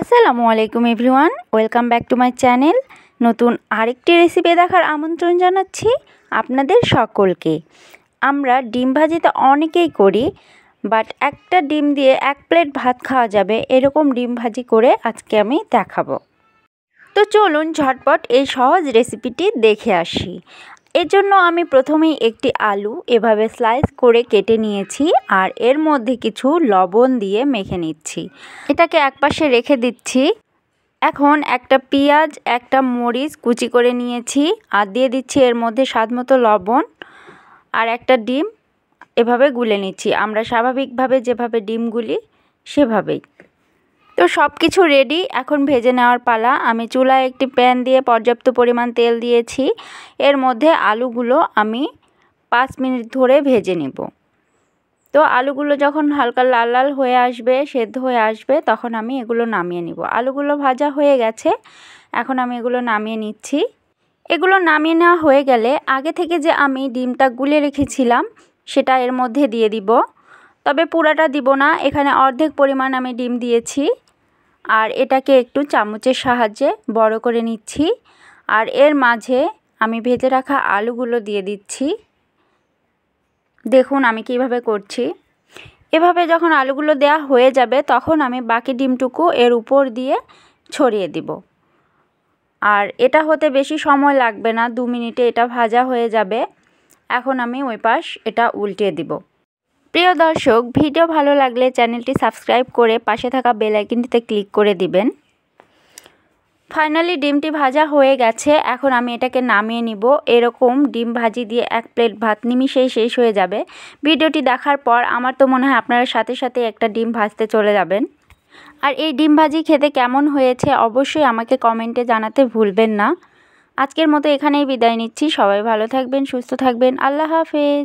আসসালামু আলাইকুম everyone, welcome back to my channel. নতুন আরেকটি রেসিপি দেখার আমন্ত্রণ জানাচ্ছি আপনাদের সকলকে। আমরা ডিম ভাজি তো অনেকেই করি, বাট একটা ডিম দিয়ে এক প্লেট ভাত খাওয়া যাবে এরকম ডিম ভাজি করে আজকে আমি দেখাবো। তো চলুন ঝটপট এই সহজ রেসিপিটি দেখে আসি। এর জন্য আমি প্রথমেই একটি আলু এভাবে স্লাইস করে কেটে নিয়েছি আর এর মধ্যে কিছু লবণ দিয়ে মেখে নিচ্ছি। এটাকে একপাশে রেখে দিচ্ছি। এখন একটা পেঁয়াজ, একটা মরিচ কুচি করে নিয়েছি আর দিয়ে দিচ্ছি এর মধ্যে স্বাদমতো লবণ আর একটা ডিম এভাবে গুলে নিচ্ছি। আমরা স্বাভাবিকভাবে যেভাবে ডিম গুলি সেভাবেই। তো সব কিছু রেডি, এখন ভেজে নেওয়ার পালা। আমি চুলায় একটি প্যান দিয়ে পর্যাপ্ত পরিমাণ তেল দিয়েছি। এর মধ্যে আলুগুলো আমি 5 মিনিট ধরে ভেজে নেব। তো আলুগুলো যখন হালকা লাল লাল হয়ে আসবে, সেদ্ধ হয়ে আসবে, তখন আমি এগুলো নামিয়ে নিব। আলুগুলো ভাজা হয়ে গেছে, এখন আমি এগুলো নামিয়ে নিচ্ছি। এগুলো নামিয়ে নেওয়া হয়ে গেলে আগে থেকে যে আমি ডিমটা গুলে রেখেছিলাম সেটা এর মধ্যে দিয়ে দিব। তবে পুরাটা দিব না, এখানে অর্ধেক পরিমাণ আমি ডিম দিয়েছি। আর এটাকে একটু চামচের সাহায্যে বড় করে নিচ্ছি আর এর মাঝে আমি ভেজে রাখা আলুগুলো দিয়ে দিচ্ছি। দেখুন আমি কিভাবে করছি। এভাবে যখন আলুগুলো দেওয়া হয়ে যাবে তখন আমি বাকি ডিমটুকু এর উপর দিয়ে ছড়িয়ে দিব। আর এটা হতে বেশি সময় লাগবে না, 2 মিনিটে এটা ভাজা হয়ে যাবে। এখন আমি ওই পাশ এটা উল্টে দিব। প্রিয় দর্শক, ভিডিও ভালো লাগলে চ্যানেলটি সাবস্ক্রাইব করে পাশে থাকা বেল আইকনটিতে ক্লিক করে দিবেন। ফাইনালি ডিমটি ভাজা হয়ে গেছে, এখন আমি এটাকে নামিয়ে নিব। এরকম ডিম ভাজি দিয়ে এক প্লেট ভাত নিমিষেই শেষ হয়ে যাবে। ভিডিওটি দেখার পর আমার তো মনে হয় আপনারা সাথে সাথে একটা ডিম ভাজতে চলে যাবেন। আর এই ডিম ভাজি খেতে কেমন হয়েছে অবশ্যই আমাকে কমেন্টে জানাতে ভুলবেন না। আজকের মতো এখানেই বিদায় নিচ্ছি। সবাই ভালো থাকবেন, সুস্থ থাকবেন। আল্লাহ হাফেজ।